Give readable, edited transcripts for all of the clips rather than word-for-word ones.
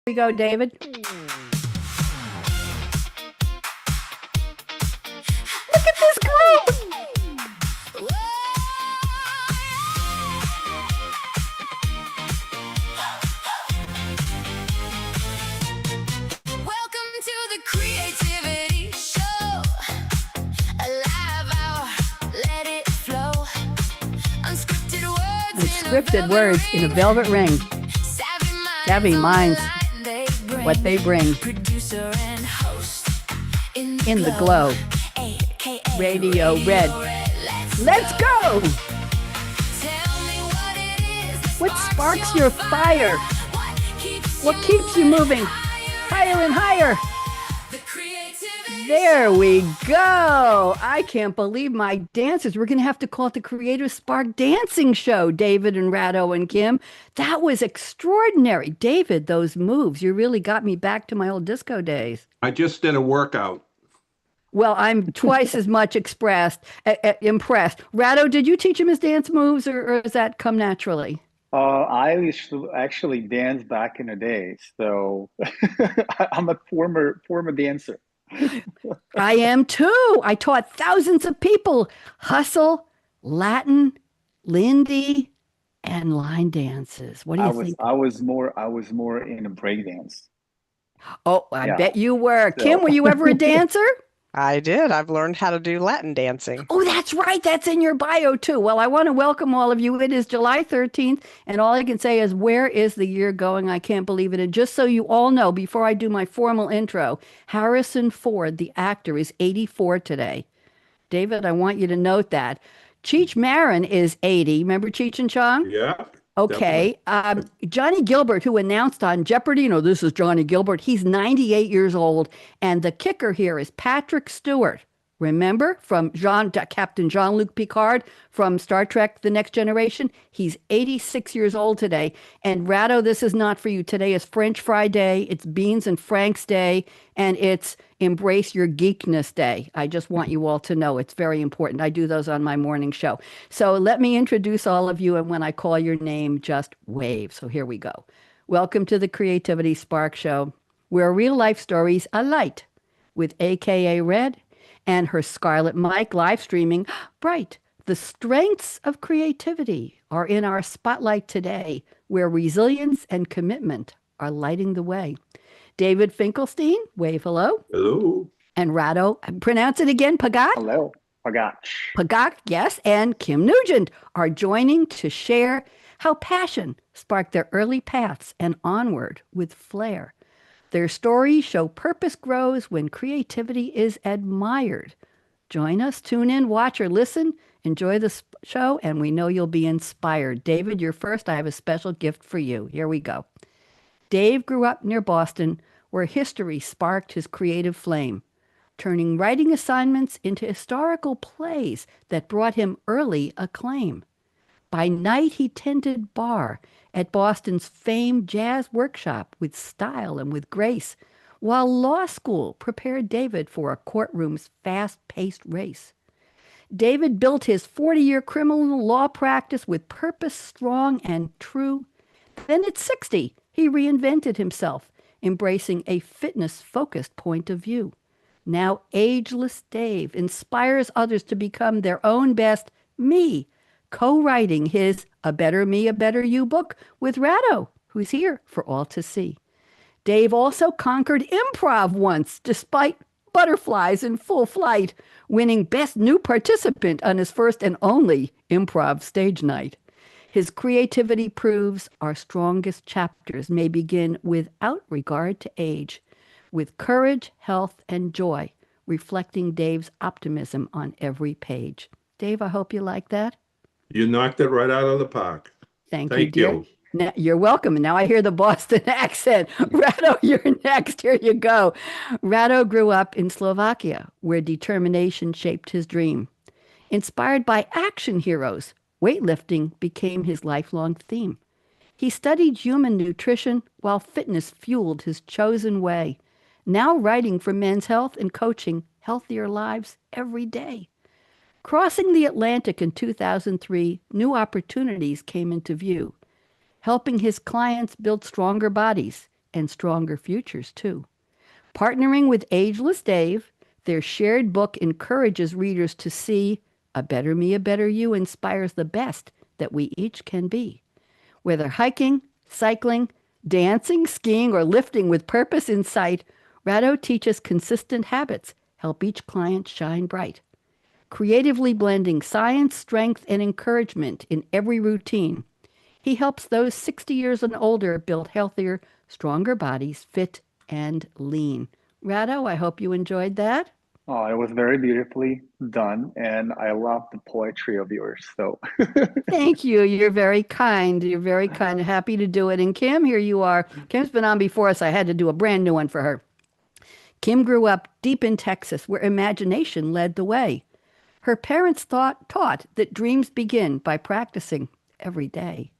we go, David. Look at this group. Welcome to the Creativity Show. A live hour, let it flow. Unscripted words in a velvet ring. Savvy minds, what they bring. Producer and host In the glow. Radio Red. Let's go! What sparks your fire? What keeps you moving higher and higher? There we go. I can't believe my dancers. We're going to have to call it the Creative Spark Dancing Show, David and Rado and Kim. That was extraordinary. David, those moves, you really got me back to my old disco days. I just did a workout. Well, I'm twice as much impressed. Rado, did you teach him his dance moves or does that come naturally? I used to actually dance back in the day, so I'm a former dancer. I am too. I taught thousands of people hustle, Latin, Lindy, and line dances. What do you think? I was more in a break dance. Oh, I bet you were. So. Kim, were you ever a dancer? I did. I've learned how to do Latin dancing. Oh, that's right. That's in your bio too. Well, I want to welcome all of you. It is July 13th, and all I can say is, where is the year going? I can't believe it. And just so you all know, before I do my formal intro, Harrison Ford, the actor, is 84 today. David, I want you to note that. Cheech Marin is 80. Remember Cheech and Chong? Yeah. Okay. Johnny Gilbert, who announced on Jeopardy, this is Johnny Gilbert. He's 98 years old. And the kicker here is Patrick Stewart. Remember from Captain Jean-Luc Picard from Star Trek The Next Generation? He's 86 years old today. And Rado, this is not for you. Today is French Fry Day. It's Beans and Franks Day. And it's Embrace Your Geekness Day. I just want you all to know it's very important. I do those on my morning show. So let me introduce all of you. And when I call your name, just wave. So here we go. Welcome to the Creativity Spark Show, where real life stories alight with akaRadioRed and her Scarlett Mic live streaming Bright. The strengths of creativity are in our spotlight today, where resilience and commitment are lighting the way. David Finkelstein, wave hello. Hello. And Rado, pronounce it again, Pagac? Hello, Pagac. Pagac, yes, and Kim Nugent are joining to share how passion sparked their early paths and onward with flair. Their stories show purpose grows when creativity is admired. Join us, tune in, watch, or listen. Enjoy the show, and we know you'll be inspired. David, you're first. I have a special gift for you. Here we go. Dave grew up near Boston, where history sparked his creative flame, turning writing assignments into historical plays that brought him early acclaim. By night, he tended bar at Boston's famed jazz workshop with style and with grace, while law school prepared David for a courtroom's fast-paced race. David built his 40-year criminal law practice with purpose strong and true. Then at 60, he reinvented himself, embracing a fitness-focused point of view. Now ageless Dave inspires others to become their own best me, co-writing his A Better Me, A Better You book with Rado, who's here for all to see. Dave also conquered improv once, despite butterflies in full flight, winning Best New Participant on his first and only improv stage night. His creativity proves our strongest chapters may begin without regard to age, with courage, health, and joy, reflecting Dave's optimism on every page. Dave, I hope you like that. You knocked it right out of the park. Thank you, dear. Now, you're welcome. And now I hear the Boston accent. Rado, you're next. Here you go. Rado grew up in Slovakia, where determination shaped his dream. Inspired by action heroes, weightlifting became his lifelong theme. He studied human nutrition while fitness fueled his chosen way, now writing for Men's Health and coaching healthier lives every day. Crossing the Atlantic in 2003, new opportunities came into view, helping his clients build stronger bodies, and stronger futures, too. Partnering with Ageless Dave, their shared book encourages readers to see a better me, a better you inspires the best that we each can be. Whether hiking, cycling, dancing, skiing, or lifting with purpose in sight, Rado teaches consistent habits help each client shine bright. Creatively blending science, strength, and encouragement in every routine, he helps those 60 years and older build healthier, stronger bodies, fit and lean. Rado, I hope you enjoyed that. Oh, it was very beautifully done, and I love the poetry of yours. So, Thank you. You're very kind. You're very kind. Happy to do it. And Kim, here you are. Kim's been on before us. I had to do a brand new one for her. Kim grew up deep in Texas, where imagination led the way. Her parents taught that dreams begin by practicing every day.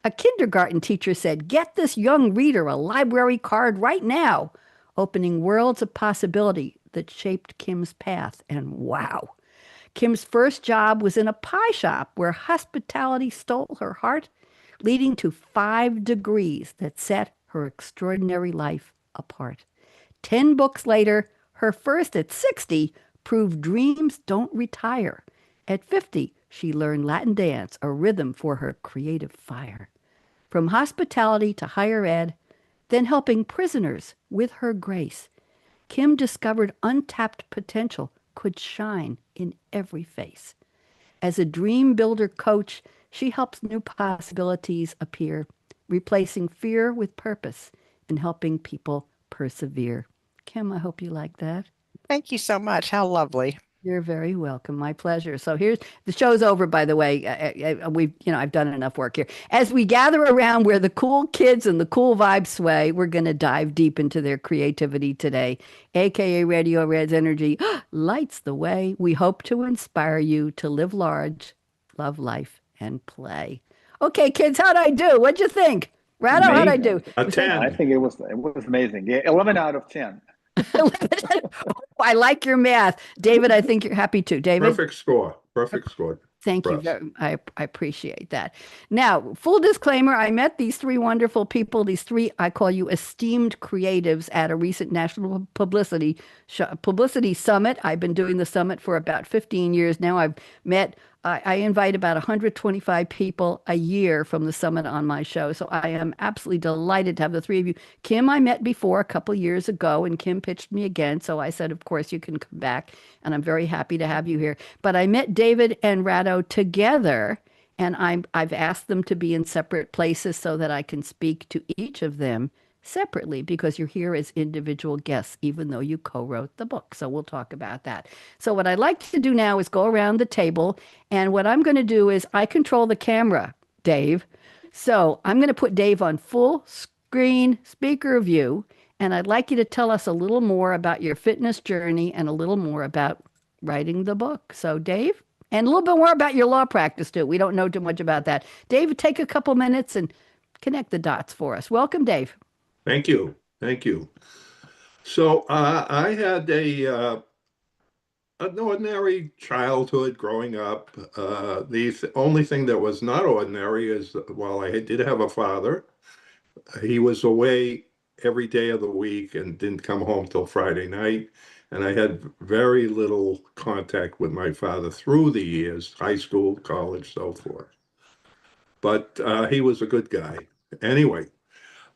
A kindergarten teacher said, "Get this young reader a library card right now," opening worlds of possibility that shaped Kim's path. And wow, Kim's first job was in a pie shop where hospitality stole her heart, leading to 5 degrees that set her extraordinary life apart. 10 books later, her first at 60 proved dreams don't retire. At 50, she learned Latin dance, a rhythm for her creative fire. From hospitality to higher ed, then helping prisoners with her grace, Kim discovered untapped potential could shine in every face. As a dream builder coach, she helps new possibilities appear, replacing fear with purpose and helping people persevere. Kim, I hope you like that. Thank you so much. How lovely. You're very welcome. My pleasure. So here's the show's over, by the way. I've done enough work here. As we gather around where the cool kids and the cool vibes sway, we're going to dive deep into their creativity today. akaRadioRed's energy lights the way. We hope to inspire you to live large, love life, and play. Okay, kids, how'd I do? What'd you think? Rado, how'd I do? A 10. I think it was amazing. Yeah, 11 out of 10. I like your math. David, I think you're happy too. David? Perfect score. Perfect score. Thank you. Russ. I appreciate that. Now, full disclaimer, I met these 3 wonderful people, these 3, I call you esteemed creatives at a recent national publicity summit. I've been doing the summit for about 15 years now. I invite about 125 people a year from the summit on my show. So I am absolutely delighted to have the 3 of you. Kim, I met before a couple years ago, and Kim pitched me again. So I said, of course, you can come back, and I'm very happy to have you here. But I met David and Rado together, and I've asked them to be in separate places so that I can speak to each of them separately, because you're here as individual guests, even though you co-wrote the book. So we'll talk about that. So what I'd like to do now is go around the table, and what I'm going to do is I control the camera, Dave. So I'm going to put Dave on full screen speaker view, and I'd like you to tell us a little more about your fitness journey and a little more about writing the book. So Dave, and a little bit more about your law practice too. We don't know too much about that. Dave, take a couple minutes and connect the dots for us. Welcome, Dave. Thank you. Thank you. So I had an ordinary childhood growing up. The only thing that was not ordinary is, while I did have a father, he was away every day of the week and didn't come home till Friday night. And I had very little contact with my father through the years, high school, college, so forth. But he was a good guy. Anyway,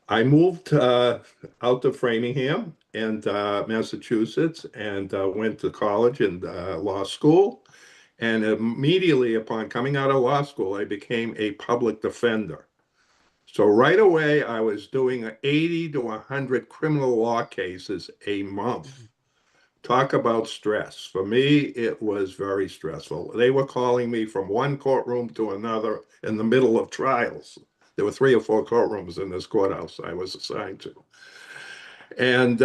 I moved out to Framingham and Massachusetts, and went to college and law school. And immediately upon coming out of law school, I became a public defender. So right away, I was doing 80 to 100 criminal law cases a month. Talk about stress. For me, it was very stressful. They were calling me from one courtroom to another in the middle of trials. There were 3 or 4 courtrooms in this courthouse I was assigned to. And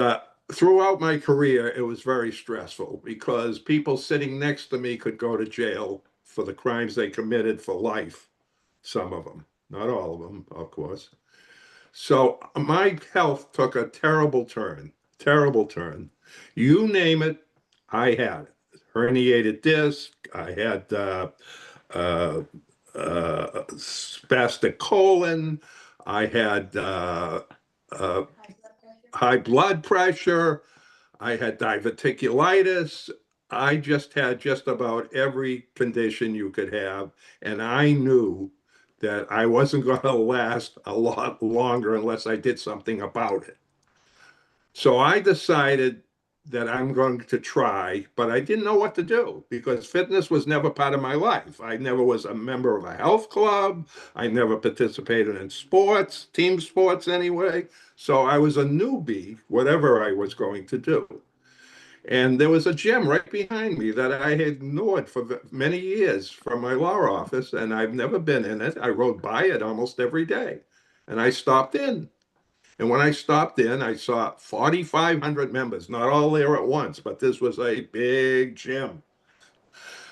throughout my career, it was very stressful because people sitting next to me could go to jail for the crimes they committed for life. Some of them, not all of them, of course. So my health took a terrible turn. You name it, I had it. Herniated disc, I had spastic colon, I had uh, high blood pressure. I had diverticulitis. I just had just about every condition you could have. And I knew that I wasn't going to last a lot longer unless I did something about it. So I decided that I'm going to try, but I didn't know what to do because fitness was never part of my life. I never was a member of a health club. I never participated in sports, team sports anyway. So I was a newbie, whatever I was going to do. And there was a gym right behind me that I had ignored for many years from my law office, and I've never been in it. I rode by it almost every day, and I stopped in. And when I stopped in, I saw 4,500 members, not all there at once, but this was a big gym,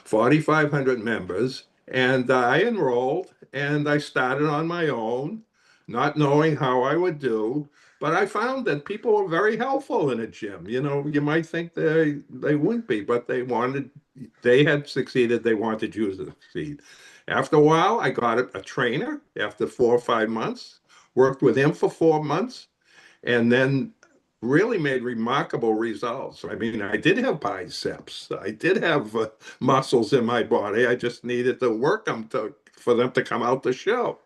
4,500 members. And I enrolled and I started on my own, not knowing how I would do. But I found that people were very helpful in a gym. You know, you might think they wouldn't be, but they had succeeded. They wanted you to succeed. After a while, I got a trainer after 4 or 5 months, worked with him for 4 months, and then really made remarkable results. I mean, I did have biceps. I did have muscles in my body. I just needed to work them for them to come out to show.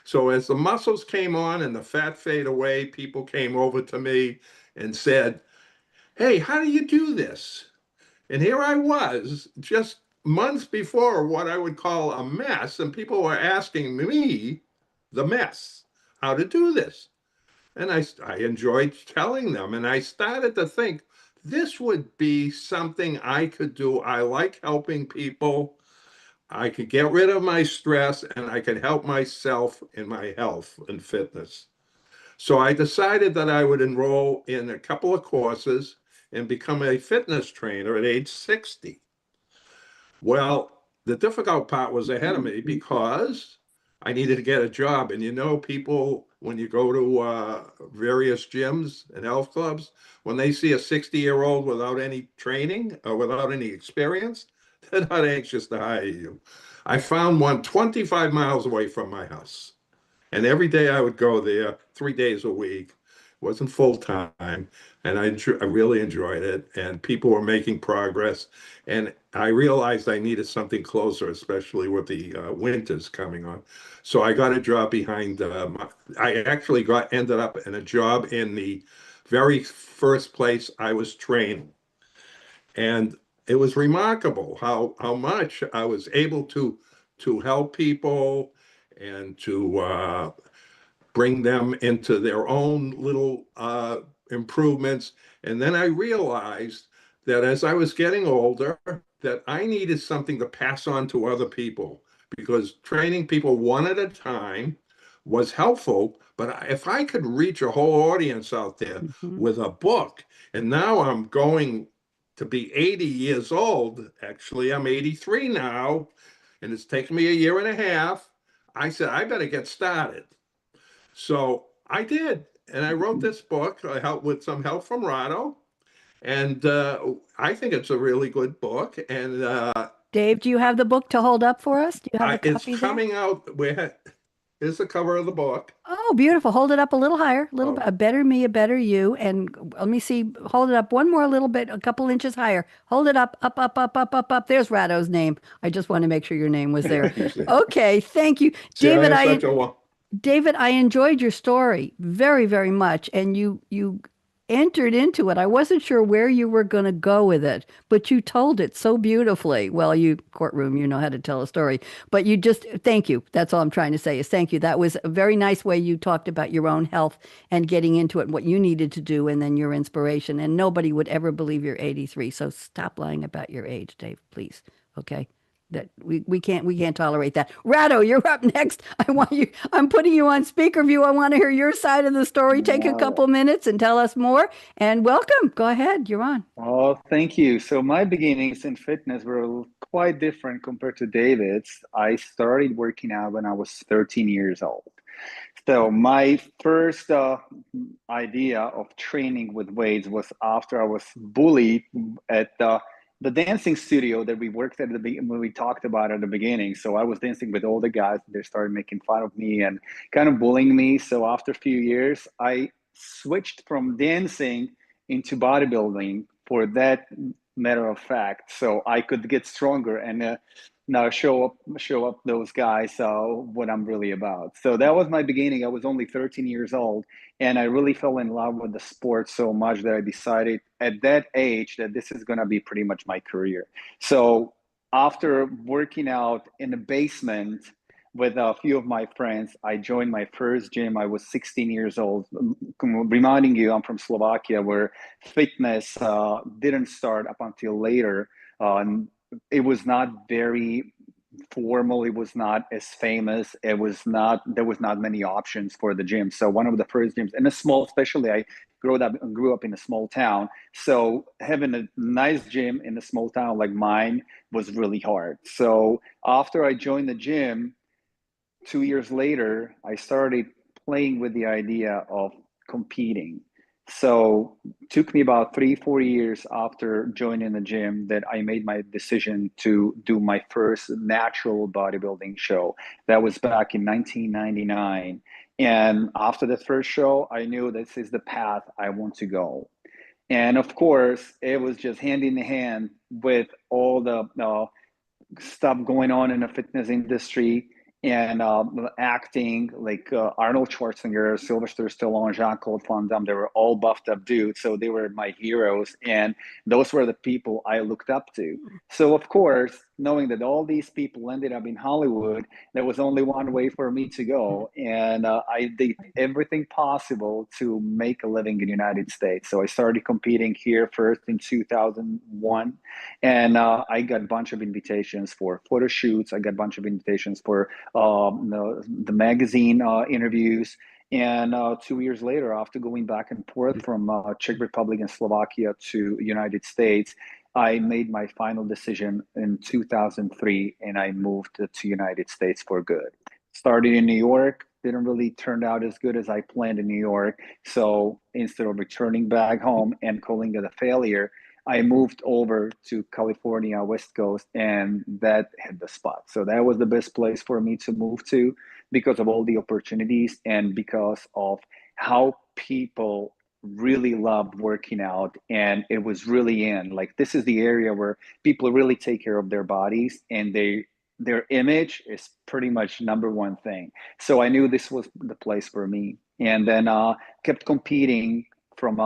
So as the muscles came on and the fat fade away, people came over to me and said, "Hey, how do you do this?" And here I was, just months before what I would call a mess, and people were asking me, the mess, how to do this. And I enjoyed telling them. And I started to think this would be something I could do. I like helping people. I could get rid of my stress and I could help myself in my health and fitness. So I decided that I would enroll in a couple of courses and become a fitness trainer at age 60. Well, the difficult part was ahead of me because I needed to get a job. And you know, people, when you go to various gyms and health clubs, when they see a 60-year-old without any training or without any experience, they're not anxious to hire you. I found one 25 miles away from my house. And every day I would go there 3 days a week. It wasn't full time. And I really enjoyed it. And people were making progress. And I realized I needed something closer, especially with the winters coming on. So I got a job behind, I actually ended up in a job in the very first place I was training. And it was remarkable how much I was able to help people and to bring them into their own little improvements. And then I realized that as I was getting older, that I needed something to pass on to other people because training people one at a time was helpful. But if I could reach a whole audience out there with a book, and now I'm going to be 80 years old, actually, I'm 83 now, and it's taken me a year and a half. I said, I better get started. So I did, and I wrote this book. I helped with some help from Rado, and I think it's a really good book. And Dave, do you have the book to hold up for us? Do you have a it's copy there? coming out. Here's the cover of the book. Oh, beautiful. Hold it up a little higher, a little Oh. a better me, a better you. And let me see, hold it up one more little bit, a couple inches higher. Hold it up, up, up, up, up, up, up. There's Rado's name. I just want to make sure your name was there. Okay, thank you. See, David, I have such a David, I enjoyed your story very, very much, and you entered into it. I wasn't sure where you were going to go with it, but you told it so beautifully. Well, you courtroom, you know how to tell a story, but you just thank you. That's all I'm trying to say is thank you. That was a very nice way you talked about your own health and getting into it, what you needed to do, and then your inspiration. And nobody would ever believe you're 83. So stop lying about your age, Dave, please. Okay. That we can't tolerate that. Rado, you're up next. I'm putting you on speaker view. I want to hear your side of the story. Take a couple minutes and tell us more. And welcome. Go ahead. You're on. Oh, thank you. So my beginnings in fitness were quite different compared to David's. I started working out when I was 13 years old. So my first idea of training with weights was after I was bullied at the dancing studio that we worked at when we talked about at the beginning. So I was dancing with all the guys. They started making fun of me and kind of bullying me. So after a few years, I switched from dancing into bodybuilding for that matter of fact, so I could get stronger and now show up those guys what I'm really about. So that was my beginning. I was only 13 years old, and I really fell in love with the sport so much that I decided at that age that this is going to be pretty much my career. So after working out in the basement with a few of my friends, I joined my first gym. I was 16 years old. Reminding you, I'm from Slovakia, where fitness didn't start up until later. It was not very formal. It was not as famous. There was not many options for the gym. So one of the first gyms in a small, especially I grew up in a small town. So having a nice gym in a small town like mine was really hard. So after I joined the gym, 2 years later, I started playing with the idea of competing. So it took me about 3-4 years after joining the gym that I made my decision to do my first natural bodybuilding show. That was back in 1999. And after the first show, I knew this is the path I want to go. And of course, it was just hand in hand with all the stuff going on in the fitness industry and acting like Arnold Schwarzenegger, Sylvester Stallone, Jean-Claude Van Damme. They were all buffed up dudes. So they were my heroes. And those were the people I looked up to. So of course, knowing that all these people ended up in Hollywood, there was only one way for me to go. And I did everything possible to make a living in the United States. So I started competing here first in 2001. And I got a bunch of invitations for photo shoots. I got a bunch of invitations for the magazine interviews. And 2 years later, after going back and forth from Czech Republic and Slovakia to United States, I made my final decision in 2003, and I moved to United States for good. Started in New York, didn't really turn out as good as I planned in New York. So instead of returning back home and calling it a failure, I moved over to California, West Coast, and that hit the spot. So that was the best place for me to move to because of all the opportunities and because of how people really loved working out. And it was really like, this is the area where people really take care of their bodies, and their image is pretty much number one thing. So I knew this was the place for me. And then kept competing from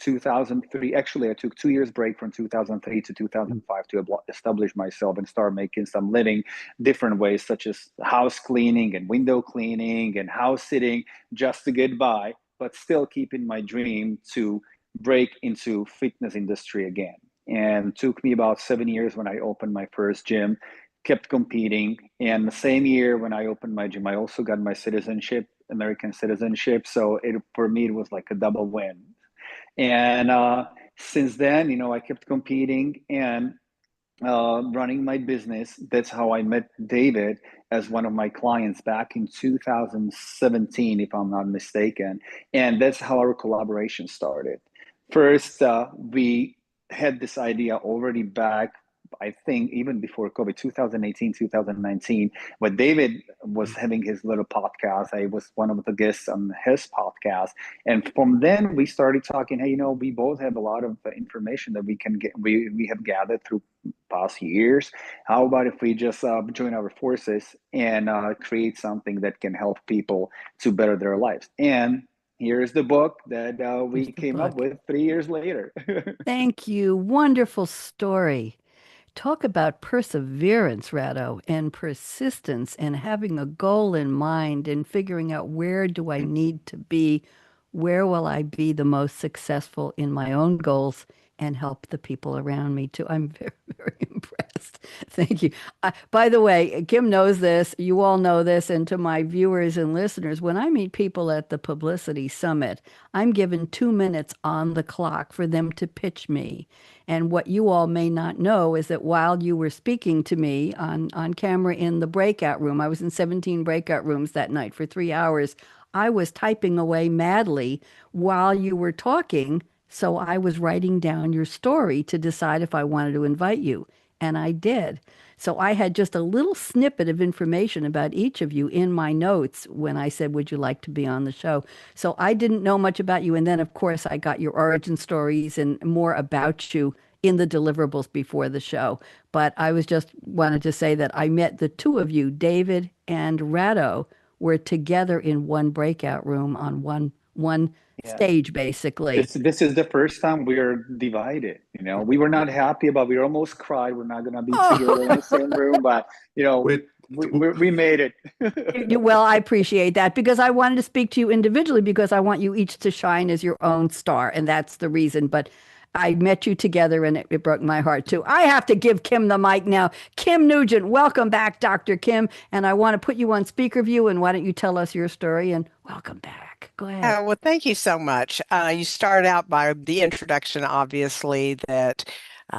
2003. Actually, I took 2 years break from 2003 to 2005 to establish myself and start making some living different ways, such as house cleaning and window cleaning and house sitting just to get by, but still keeping my dream to break into fitness industry again. And it took me about 7 years when I opened my first gym, kept competing. And the same year when I opened my gym, I also got my citizenship, American citizenship. So for me, it was like a double win. And since then, I kept competing and running my business. That's how I met David as one of my clients back in 2017, if I'm not mistaken. And that's how our collaboration started. First, we had this idea already back, I think even before COVID, 2018, 2019, when David was having his little podcast. I was one of the guests on his podcast. And from then we started talking, hey, we both have a lot of information that we have gathered through past years. How about if we just join our forces and create something that can help people to better their lives? And here's the book that we came up with 3 years later. Thank you. Wonderful story. Talk about perseverance, Rado, and persistence and having a goal in mind and figuring out where do I need to be? Where will I be the most successful in my own goals and help the people around me too? I'm very, very impressed. Thank you. By the way, Kim knows this. You all know this. And to my viewers and listeners, when I meet people at the Publicity Summit, I'm given 2 minutes on the clock for them to pitch me. And what you all may not know is that while you were speaking to me on camera in the breakout room, I was in 17 breakout rooms that night for 3 hours. I was typing away madly while you were talking. So I was writing down your story to decide if I wanted to invite you. And I did. So I had just a little snippet of information about each of you in my notes when I said, would you like to be on the show? So I didn't know much about you. And then, of course, I got your origin stories and more about you in the deliverables before the show. But I was just wanted to say that I met the two of you, David and Rado, were together in one breakout room on one Yeah. stage, basically. This is the first time we are divided. We were not happy about. We almost cried. We're not gonna be together in the same room, but With, we made it. Well, I appreciate that because I wanted to speak to you individually because I want you each to shine as your own star, and that's the reason. But I met you together and it broke my heart too. I have to give Kim the mic now. Kim Nugent, welcome back, Dr. Kim. And I want to put you on speaker view. And why don't you tell us your story and welcome back. Go ahead. Well, thank you so much. You started out by the introduction, obviously, that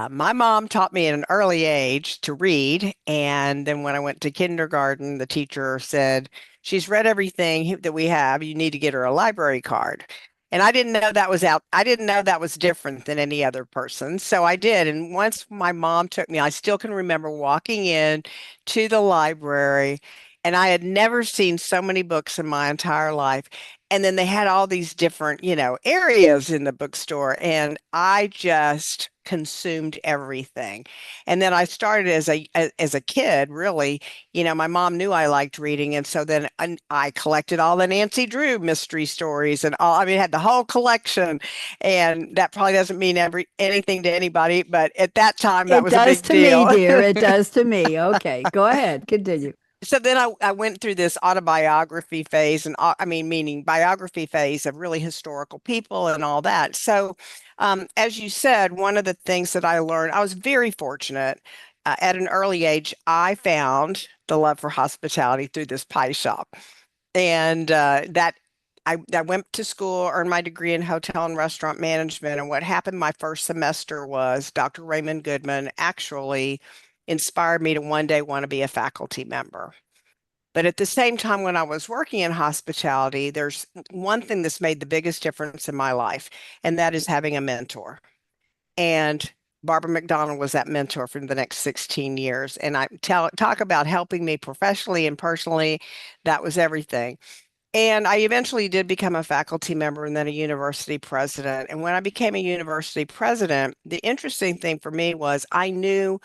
my mom taught me at an early age to read. And then when I went to kindergarten, the teacher said, she's read everything that we have. You need to get her a library card. And I didn't know that was out. I didn't know that was different than any other person. So I did. And once my mom took me, I still can remember walking in to the library, and I had never seen so many books in my entire life. And then they had all these different, areas in the bookstore, and I just consumed everything. And then I started as a kid, really, my mom knew I liked reading, and so then I collected all the Nancy Drew mystery stories and all. I mean, I had the whole collection, and that probably doesn't mean anything to anybody, but at that time that It was a does big to me, deal. dear. It does to me. Okay, go ahead. Continue. So then I went through this autobiography phase, and meaning biography phase of really historical people and all that. So, as you said, one of the things that I learned, I was very fortunate. At an early age, I found the love for hospitality through this pie shop, and that I went to school, earned my degree in hotel and restaurant management. And what happened my first semester was Dr. Raymond Goodman actually inspired me to one day want to be a faculty member. But at the same time, when I was working in hospitality, there's one thing that's made the biggest difference in my life, and that is having a mentor. And Barbara McDonald was that mentor for the next 16 years. And talk about helping me professionally and personally. That was everything. And I eventually did become a faculty member and then a university president. And when I became a university president, the interesting thing for me was I knew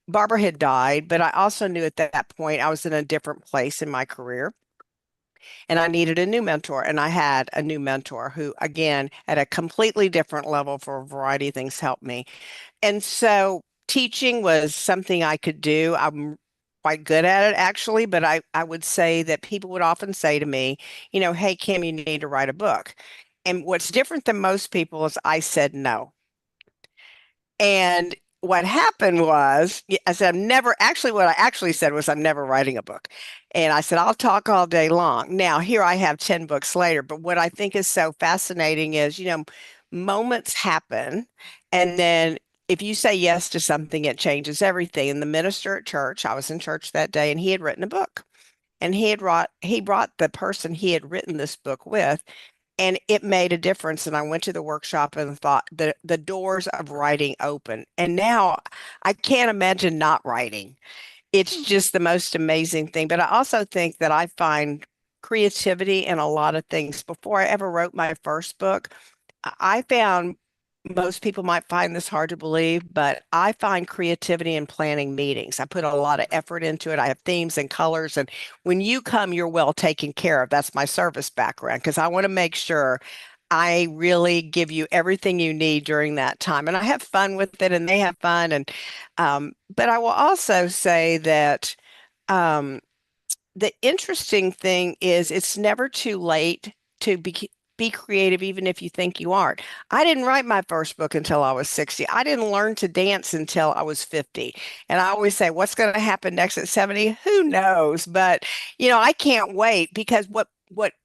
Barbara had died, but I also knew at that point I was in a different place in my career and I needed a new mentor. And I had a new mentor who, again, at a completely different level for a variety of things, helped me. And so teaching was something I could do. I'm quite good at it, actually, but I would say that people would often say to me, hey, Kim, you need to write a book. And what's different than most people is I said no. And what happened was, I said, what I actually said was, I'm never writing a book. And I said, I'll talk all day long. Now, here I have 10 books later. But what I think is so fascinating is, moments happen. And then if you say yes to something, it changes everything. And the minister at church, I was in church that day, and he had written a book. And he brought the person he had written this book with, and it made a difference. And I went to the workshop and thought the doors of writing open. And now I can't imagine not writing. It's just the most amazing thing. But I also think that I find creativity in a lot of things. Before I ever wrote my first book, I found, most people might find this hard to believe, but I find creativity in planning meetings. I put a lot of effort into it. I have themes and colors. And when you come, you're well taken care of. That's my service background, because I want to make sure I really give you everything you need during that time. And I have fun with it, and they have fun. And but I will also say that the interesting thing is it's never too late to be creative, even if you think you aren't. I didn't write my first book until I was 60. I didn't learn to dance until I was 50. And I always say, what's going to happen next at 70? Who knows? But, I can't wait, because what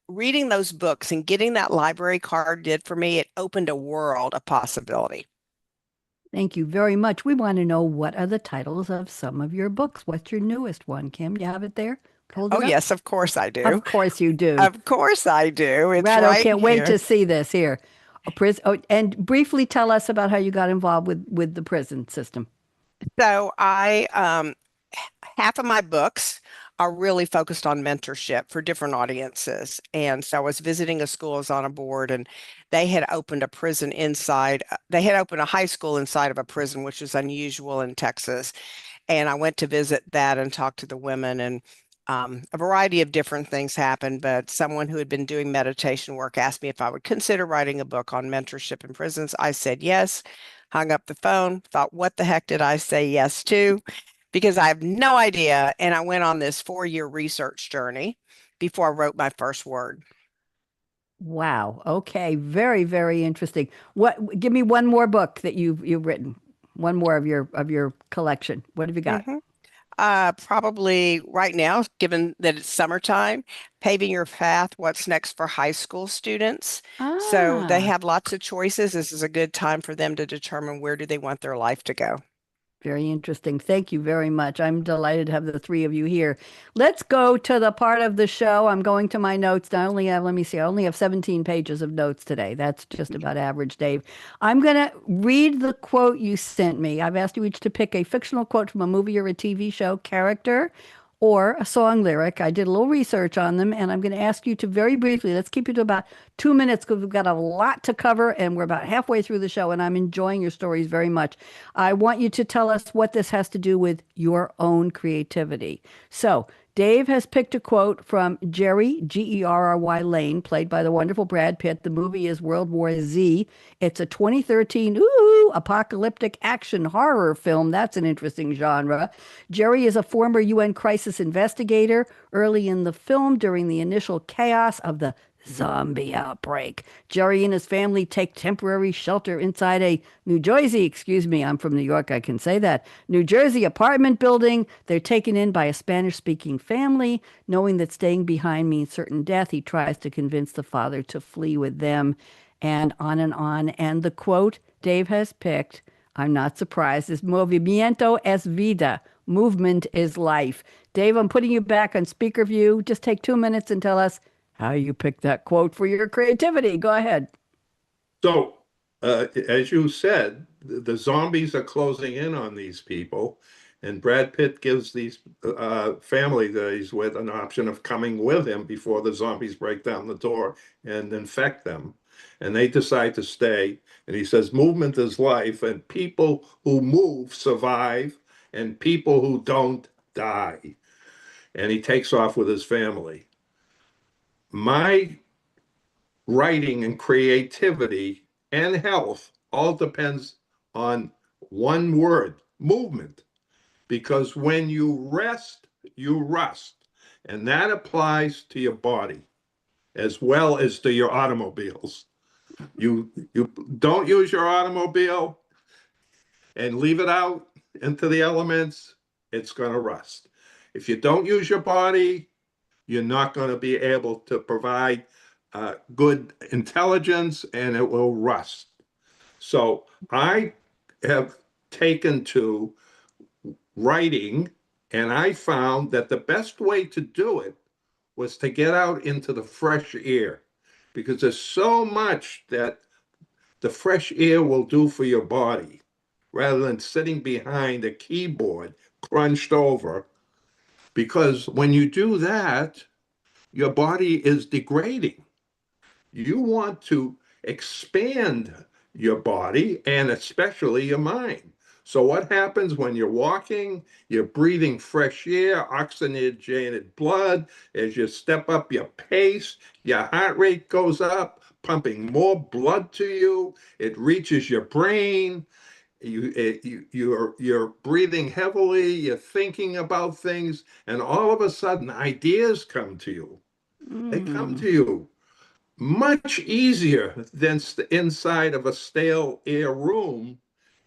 reading those books and getting that library card did for me, it opened a world of possibility. Thank you very much. We want to know, what are the titles of some of your books? What's your newest one, Kim? You have it there? Hold it Oh, up. yes, of course I do. Of course you do. Of course I do. It's Rado, right can't wait here. to see this here. And briefly tell us about how you got involved with the prison system. So half of my books are really focused on mentorship for different audiences. And so I was visiting a school, I was on a board, and they had opened a prison inside, they had opened a high school inside of a prison, which is unusual in Texas. And I went to visit that and talk to the women, and a variety of different things happened. But someone who had been doing meditation work asked me if I would consider writing a book on mentorship in prisons. I said yes, hung up the phone, thought, what the heck did I say yes to? Because I have no idea. And I went on this 4-year research journey before I wrote my first word. Wow. Okay. Very, very interesting. Give me one more book that you've written. One more of your collection. What have you got? Mhm. Probably right now, given that it's summertime, paving your path, what's next for high school students. So they Ah. have lots of choices. This is a good time for them to determine where do they want their life to go. Very interesting. Thank you very much. I'm delighted to have the three of you here. Let's go to the part of the show. I'm going to my notes. I only have, let me see, I only have 17 pages of notes today. That's just about average, Dave. I'm going to read the quote you sent me. I've asked you each to pick a fictional quote from a movie or a TV show, character, or a song lyric. I did a little research on them, and I'm going to ask you to very briefly, let's keep it to about 2 minutes because we've got a lot to cover and we're about halfway through the show, and I'm enjoying your stories very much. I want you to tell us what this has to do with your own creativity. So, Dave has picked a quote from Jerry, Gerry Lane, played by the wonderful Brad Pitt. The movie is World War Z. It's a 2013 apocalyptic action horror film. That's an interesting genre. Jerry is a former UN crisis investigator. Early in the film, during the initial chaos of the zombie outbreak, Jerry and his family take temporary shelter inside a New Jersey, excuse me, I'm from New York, I can say that, New Jersey apartment building. They're taken in by a Spanish speaking family. Knowing that staying behind means certain death, he tries to convince the father to flee with them, and on and on. And the quote Dave has picked, I'm not surprised, is Movimiento es vida. Movement is life. Dave, I'm putting you back on speaker view. Just take 2 minutes and tell us how you picked that quote for your creativity. Go ahead. So, as you said, the zombies are closing in on these people, and Brad Pitt gives these family that he's with an option of coming with him before the zombies break down the door and infect them. And they decide to stay. And he says, movement is life, and people who move survive, and people who don't die. And he takes off with his family. My writing and creativity and health all depends on one word, movement. Because when you rest, you rust. And that applies to your body as well as to your automobiles. You don't use your automobile and leave it out into the elements, it's going to rust. If you don't use your body, you're not going to be able to provide good intelligence, and it will rust. So I have taken to writing, and I found that the best way to do it was to get out into the fresh air, because there's so much that the fresh air will do for your body rather than sitting behind a keyboard crunched over. Because when you do that, your body is degrading. You want to expand your body and especially your mind. So what happens when you're walking? You're breathing fresh air, oxygenated blood. As you step up your pace, your heart rate goes up, pumping more blood to you. It reaches your brain. You're breathing heavily. You're thinking about things, and all of a sudden, ideas come to you. They come Mm. to you much easier than inside of a stale air room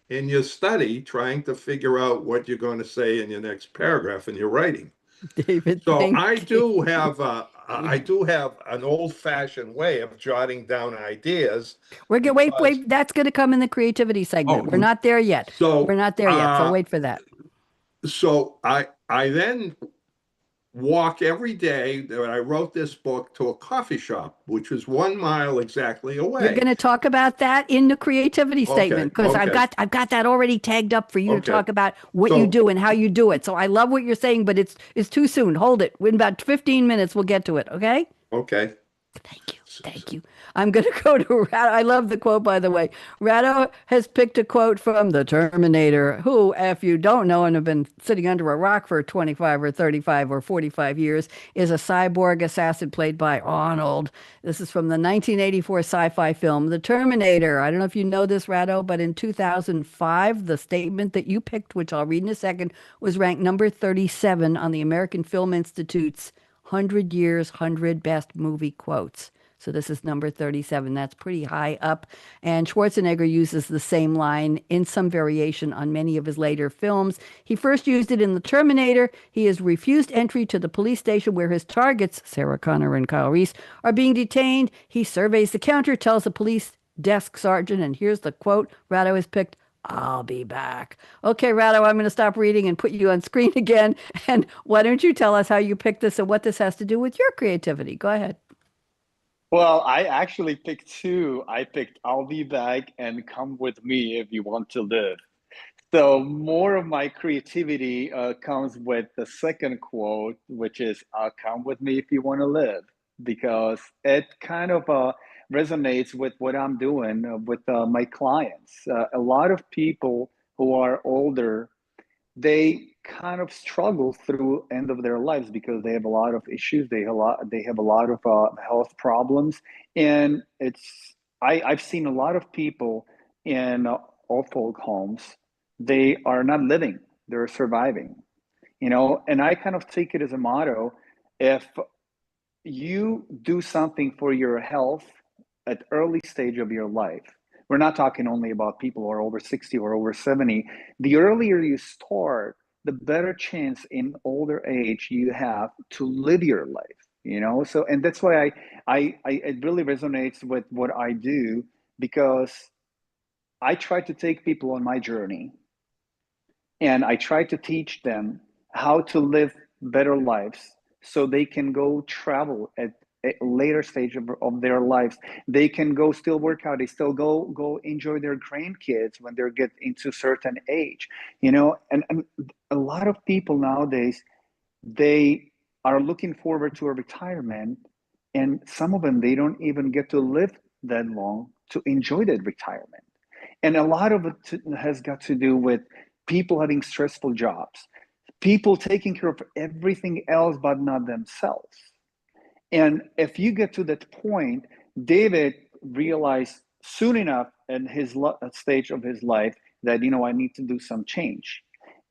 in your study trying to figure out what you're going to say in your next paragraph in your writing. David, So thank you. I do have an old-fashioned way of jotting down ideas Wait. because That's going to come in the creativity segment. We're oh not there yet. We're so not there yet. So uh wait for that. so I then walk every day that I wrote this book to a coffee shop, which was 1 mile exactly You're away. going to talk about that in the creativity Okay, statement because I've okay, got that already tagged up for you to okay. talk about what you So, do and how you do it. So I love what you're saying, but it's too soon. Hold it. In about 15 minutes, we'll get to it. Okay? okay. Thank you. Thank you. I'm going to go to Rado. I love the quote, by the way. Rado has picked a quote from the Terminator, who, if you don't know and have been sitting under a rock for 25 or 35 or 45 years, is a cyborg assassin played by Arnold. This is from the 1984 sci-fi film, The Terminator. I don't know if you know this, Rado, but in 2005, the statement that you picked, which I'll read in a second, was ranked number 37 on the American Film Institute's 100 Years, 100 Best Movie Quotes. So this is number 37. That's pretty high up. And Schwarzenegger uses the same line in some variation on many of his later films. He first used it in The Terminator. He is refused entry to the police station where his targets, Sarah Connor and Kyle Reese, are being detained. He surveys the counter, tells the police desk sergeant, and here's the quote Rado has picked: "I'll be back." Okay, Rado, I'm going to stop reading and put you on screen again. And why don't you tell us how you picked this and what this has to do with your creativity? Go ahead. Well, I actually picked two. I picked I'll be back and come with me if you want to live. So more of my creativity comes with the second quote, which is come with me if you want to live, because it kind of resonates with what I'm doing with my clients. A lot of people who are older, they kind of struggle through end of their lives because they have a lot of issues. They have a lot of health problems, and I've seen a lot of people in old folk homes. They are not living; they're surviving. And I kind of take it as a motto: if you do something for your health at early stage of your life, we're not talking only about people who are over 60 or over 70. The earlier you start, the better chance in older age you have to live your life. So, and that's why it really resonates with what I do, because I try to take people on my journey, and I try to teach them how to live better lives so they can go travel at a later stage of their lives. They can go still work out. They still go enjoy their grandkids when they get into certain age. And a lot of people nowadays, they are looking forward to a retirement, and some of them, they don't even get to live that long to enjoy that retirement. And a lot of it has got to do with people having stressful jobs, people taking care of everything else but not themselves. And if you get to that point, David realized soon enough in his stage of his life that, I need to do some change.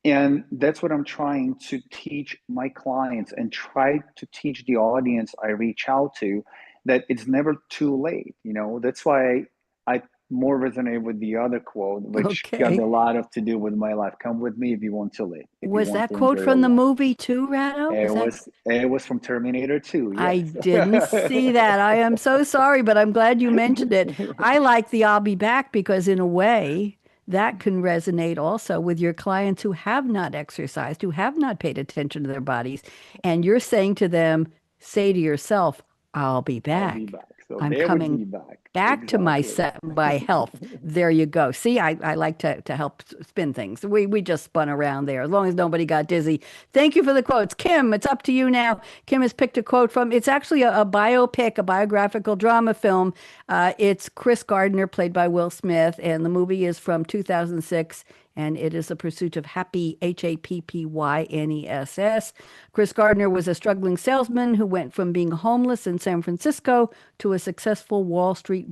And that's what I'm trying to teach my clients and try to teach the audience I reach out to, that it's never too late. That's why I more resonate with the other quote, which got Okay. a lot of to do with my life. Come with me if you want to live, if you Was want that to quote enjoy your from the life. movie too, Rado? Was that? It was from Terminator 2, I yes. didn't see that. I am so sorry, but I'm glad you mentioned it. I like the "I'll be back" because, in a way, that can resonate also with your clients who have not exercised, who have not paid attention to their bodies. And you're saying to them, say to yourself, "I'll be I'll be back. back. So I'm they would coming be back. back to Exactly. my health." There you go. See, I like to help spin things. We just spun around there, as long as nobody got dizzy. Thank you for the quotes. Kim, it's up to you now. Kim has picked a quote from, it's actually a biopic, a biographical drama film. It's Chris Gardner, played by Will Smith, and the movie is from 2006. And it is a pursuit of happy, Happyness. Chris Gardner was a struggling salesman who went from being homeless in San Francisco to a successful Wall Street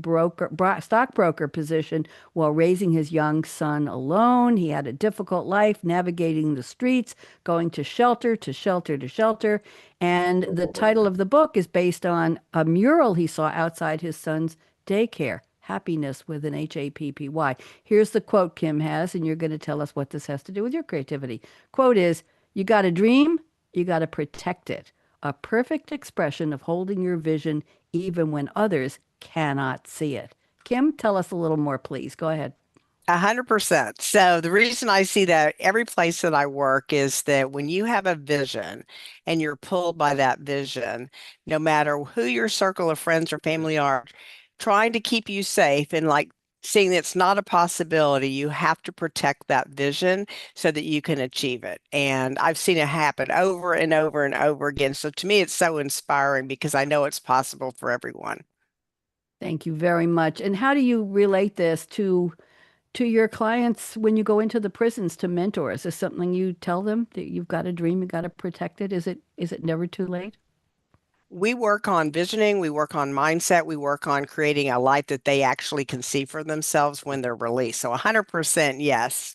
stockbroker position while raising his young son alone. He had a difficult life navigating the streets, going to shelter to shelter to shelter. And the title of the book is based on a mural he saw outside his son's daycare. Happiness with an Happy. Here's the quote Kim has, and you're going to tell us what this has to do with your creativity. Quote is, "You got a dream, you got to protect it. A perfect expression of holding your vision even when others cannot see it." Kim, tell us a little more, please. Go ahead. 100%. So the reason I see that every place that I work is that when you have a vision and you're pulled by that vision, no matter who your circle of friends or family are, trying to keep you safe and like seeing that it's not a possibility, you have to protect that vision so that you can achieve it. And I've seen it happen over and over and over again. So to me, it's so inspiring because I know it's possible for everyone. Thank you very much. And how do you relate this to your clients when you go into the prisons to mentor? Is this something you tell them that you've got a dream, you got to protect it? Is it never too late? We work on visioning, we work on mindset, we work on creating a life that they actually can see for themselves when they're released. So 100% yes.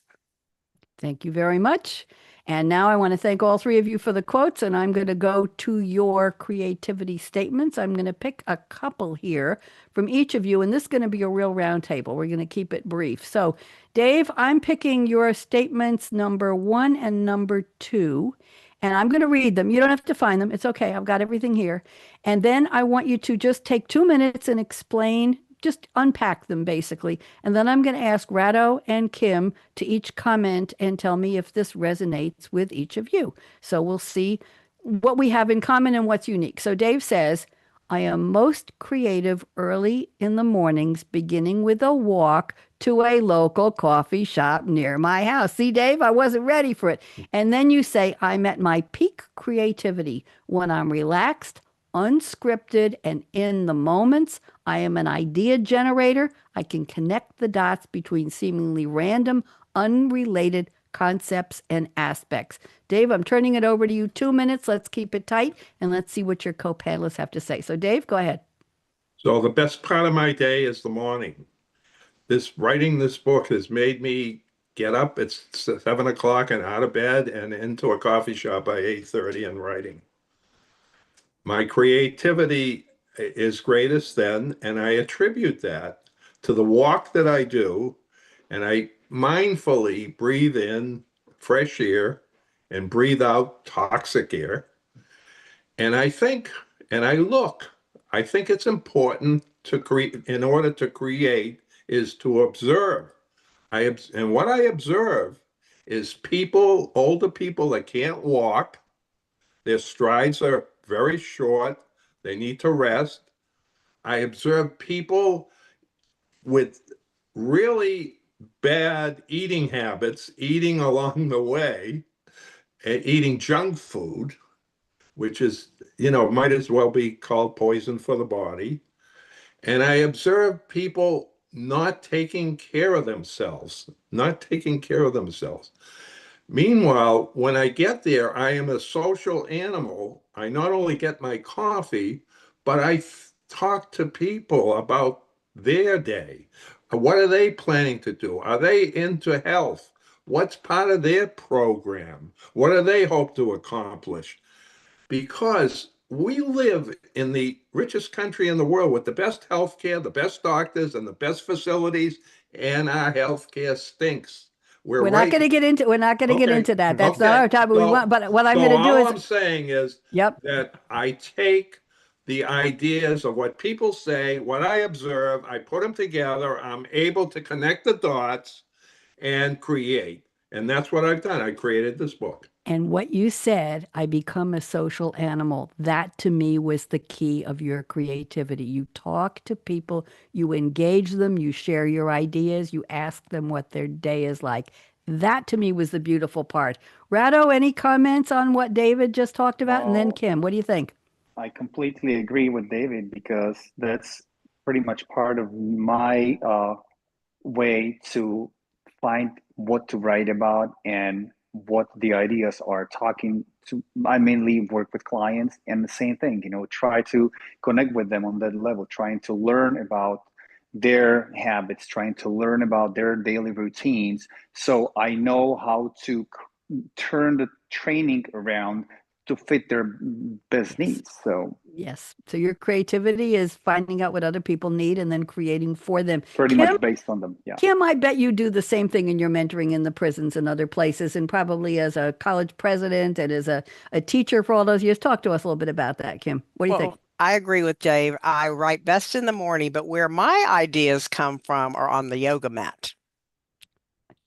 Thank you very much. And now I want to thank all three of you for the quotes, and I'm going to go to your creativity statements. I'm going to pick a couple here from each of you, and this is going to be a real round table. We're going to keep it brief. So, Dave, I'm picking your statements number 1 and number 2, and I'm going to read them. You don't have to find them. It's okay. I've got everything here. And then I want you to just take 2 minutes and explain, just unpack them basically. And then I'm going to ask Rado and Kim to each comment and tell me if this resonates with each of you. So we'll see what we have in common and what's unique. So Dave says, I am most creative early in the mornings, beginning with a walk to a local coffee shop near my house. See, Dave, I wasn't ready for it. And then you say, I'm at my peak creativity when I'm relaxed, unscripted, and in the moments. I am an idea generator. I can connect the dots between seemingly random, unrelated concepts and aspects. Dave, I'm turning it over to you. 2 minutes. Let's keep it tight and let's see what your co-panelists have to say. So, Dave, go ahead. So the best part of my day is the morning. Writing this book has made me get up at 7 o'clock and out of bed and into a coffee shop by 8:30 and writing. My creativity is greatest then, and I attribute that to the walk that I do, and I mindfully breathe in fresh air and breathe out toxic air. And I think, and I think it's important to create, in order to create, is to observe. And what I observe is people, older people that can't walk, their strides are very short, they need to rest. I observe people with really bad eating habits, eating along the way, eating junk food, which is, might as well be called poison for the body. And I observe people not taking care of themselves, not taking care of themselves. Meanwhile, when I get there, I am a social animal. I not only get my coffee, but I talk to people about their day. What are they planning to do? Are they into health? What's part of their program? What do they hope to accomplish? Because we live in the richest country in the world with the best healthcare, the best doctors, and the best facilities, and our healthcare stinks. We're not going to get into Okay, that. That's not okay. our topic. But what I'm So going to do all is, I'm saying is yep. that I take the ideas of what people say, what I observe, I put them together, I'm able to connect the dots and create. And that's what I've done. I created this book. And what you said, I become a social animal. That to me was the key of your creativity. You talk to people, you engage them, you share your ideas, you ask them what their day is like. That to me was the beautiful part. Rado, any comments on what David just talked about? And then Oh, Kim, what do you think? I completely agree with David because that's pretty much part of my way to find what to write about and what the ideas are talking to. I mainly work with clients and the same thing, try to connect with them on that level, trying to learn about their habits, trying to learn about their daily routines. So I know how to turn the training around to fit their best Yes. needs. So Yes. So your creativity is finding out what other people need and then creating for them. pretty Kim, much based on them. Yeah. Kim, I bet you do the same thing in your mentoring in the prisons and other places, and probably as a college president and as a teacher for all those years. Talk to us a little bit about that, Kim. What do you think? Well, I agree with Dave. I write best in the morning, but where my ideas come from are on the yoga mat.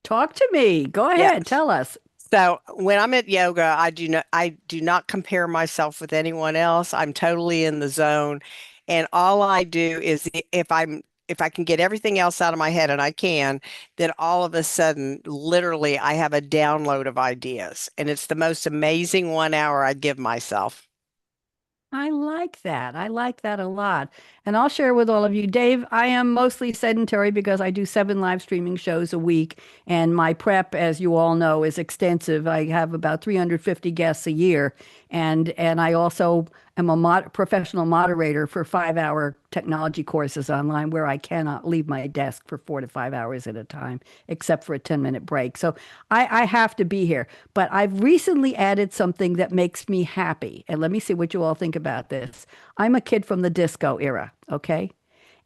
Talk to me. Go ahead. Yes. Tell us. So when I'm at yoga, I do not compare myself with anyone else. I'm totally in the zone. And all I do is if I can get everything else out of my head and I can, then all of a sudden, literally I have a download of ideas. And it's the most amazing 1 hour I give myself. I like that. I like that a lot. And I'll share with all of you, Dave, I am mostly sedentary because I do 7 live streaming shows a week. And my prep, as you all know, is extensive. I have about 350 guests a year. And I also am a professional moderator for 5 hour technology courses online where I cannot leave my desk for 4 to 5 hours at a time, except for a 10-minute break. So I have to be here. But I've recently added something that makes me happy. And let me see what you all think about this. I'm a kid from the disco era, okay?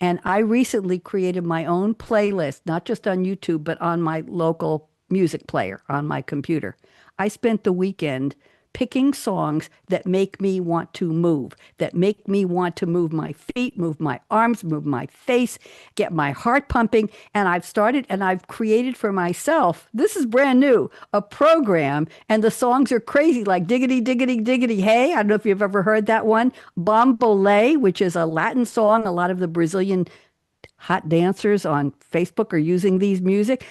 And I recently created my own playlist, not just on YouTube, but on my local music player on my computer. I spent the weekend picking songs that make me want to move, that make me want to move my feet, move my arms, move my face, get my heart pumping. And I've created for myself, this is brand new, a program. And the songs are crazy, like Diggity, Diggity, Diggity, Hey. I don't know if you've ever heard that one. Bambolê, which is a Latin song. A lot of the Brazilian hot dancers on Facebook are using these music.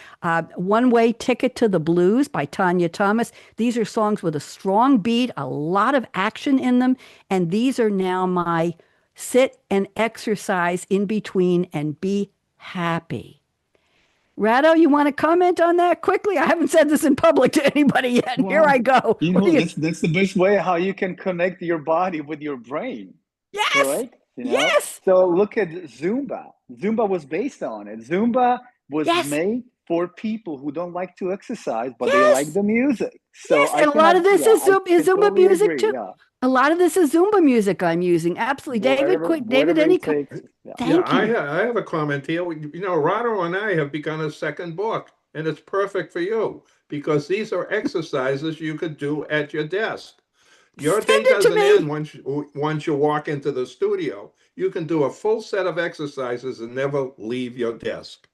One Way Ticket to the Blues by Tanya Thomas. These are songs with a strong beat, a lot of action in them. And these are now my sit and exercise in between and be happy. Rado, you want to comment on that quickly? I haven't said this in public to anybody yet. Here Well, I go. you What know, do you? that's the best way how you can connect your body with your brain, Yes, correct? You know, yes, so look at Zumba. Zumba was based on it. Zumba was yes, made for people who don't like to exercise, but they like yes. the music. So Yes, I and a lot of cannot, this yeah, is I Is can Zumba totally music agree. too. Yeah, A lot of this is Zumba music I'm using. Absolutely. David, whatever, quick, David, whatever any, it takes. Yeah. Yeah, thank you. I have a comment here. You know, Rado and I have begun a second book, and it's perfect for you because these are exercises you could do at your desk. Your Send day it to doesn't end me. once you walk into the studio. You can do a full set of exercises and never leave your desk.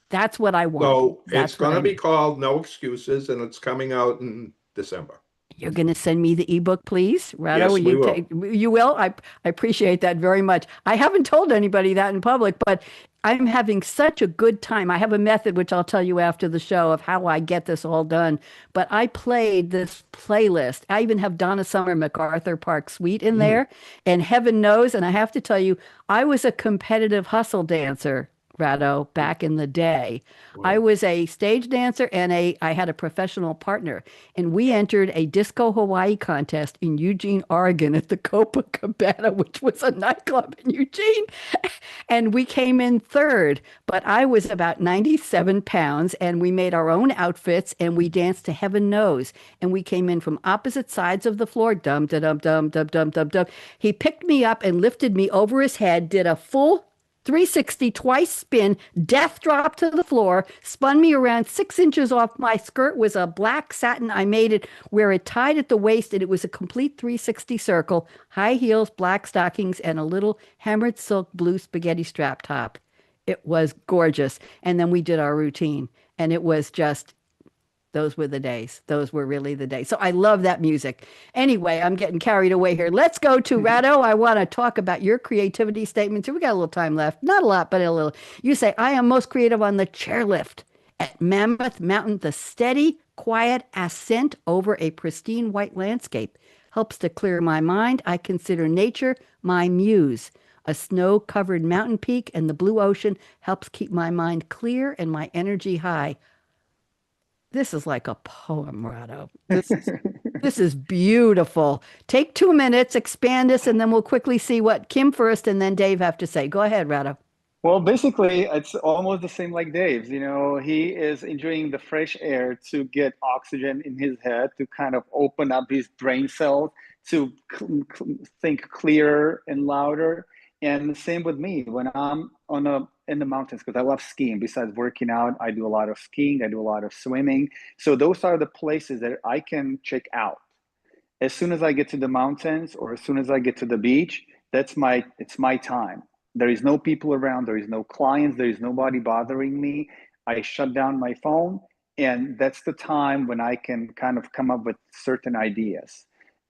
That's what I want. So it's That's what going I to be need. called No Excuses, and it's coming out in December. You're going to send me the ebook, please, Rado. Will Yes, we you will. take? You will. I appreciate that very much. I haven't told anybody that in public, but I'm having such a good time. I have a method which I'll tell you after the show of how I get this all done. But I played this playlist. I even have Donna Summer MacArthur Park Suite in Mm. there, and heaven knows. And I have to tell you, I was a competitive hustle dancer, Rado, back in the day. I Wow. was a stage dancer and I had a professional partner, and we entered a disco Hawaii contest in Eugene, Oregon at the Copacabana, which was a nightclub in Eugene. And we came in third, but I was about 97 pounds and we made our own outfits and we danced to Heaven Knows. And we came in from opposite sides of the floor. Dum, da, dum, dum, dum, dum, dum, dum. He picked me up and lifted me over his head, did a full 360 twice spin, death drop to the floor, spun me around 6 inches off. My skirt was a black satin. I made it where it tied at the waist, and it was a complete 360 circle, high heels, black stockings, and a little hammered silk blue spaghetti strap top. It was gorgeous. And then we did our routine, and it was just those were the days. Those were really the days. So I love that music. Anyway, I'm getting carried away here. Let's go to Rado. I want to talk about your creativity statements. We got a little time left. Not a lot, but a little. You say, I am most creative on the chairlift at Mammoth Mountain. The steady, quiet ascent over a pristine white landscape helps to clear my mind. I consider nature my muse. A snow-covered mountain peak and the blue ocean helps keep my mind clear and my energy high. This is like a poem, Rado. This is beautiful. Take 2 minutes, expand this, and then we'll quickly see what Kim first and then Dave have to say. Go ahead, Rado. Well, basically, it's almost the same like Dave's. You know, he is enjoying the fresh air to get oxygen in his head, to kind of open up his brain cells, to think clearer and louder. And the same with me when I'm in the mountains, because I love skiing. Besides working out, I do a lot of skiing, I do a lot of swimming. So those are the places that I can check out. As soon as I get to the mountains or as soon as I get to the beach, it's my time. There is no people around, there is no clients, there is nobody bothering me. I shut down my phone And that's the time when I can kind of come up with certain ideas.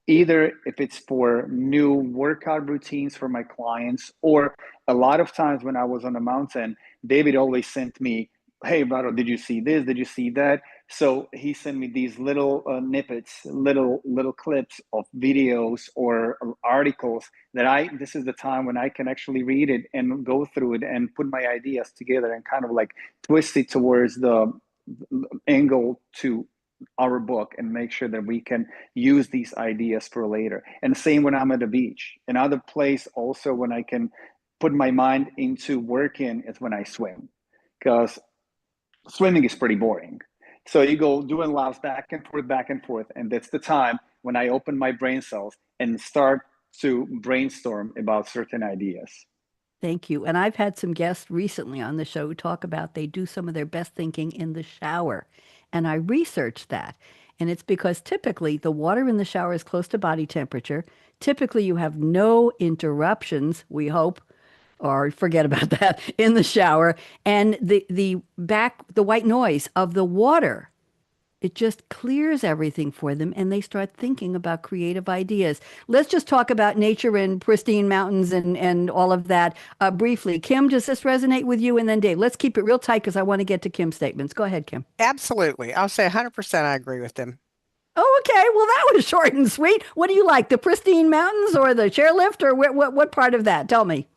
Either if it's for new workout routines for my clients, or a lot of times when I was on the mountain, David always sent me, "Hey, Rado, did you see this? Did you see that?" So he sent me these little snippets, little clips of videos or articles that this is the time when I can actually read it and go through it and put my ideas together and kind of like twist it towards the angle to our book and make sure that we can use these ideas for later. And the same when I'm at the beach. Another place also when I can put my mind into working is when I swim, because swimming is pretty boring. So you go doing laps back and forth, and that's the time when I open my brain cells and start to brainstorm about certain ideas. Thank you. And I've had some guests recently on the show talk about they do some of their best thinking in the shower. And I researched that. And it's because typically the water in the shower is close to body temperature. Typically you have no interruptions, we hope, or forget about that, in the shower. And the white noise of the water, it just clears everything for them and they start thinking about creative ideas. Let's just talk about nature and pristine mountains and all of that briefly. Kim, does this resonate with you? And then Dave, let's keep it real tight because I want to get to Kim's statements. Go ahead, Kim. Absolutely. I'll say 100% I agree with them. Oh, okay. Well, that was short and sweet. What do you like, the pristine mountains or the chairlift or what part of that? Tell me.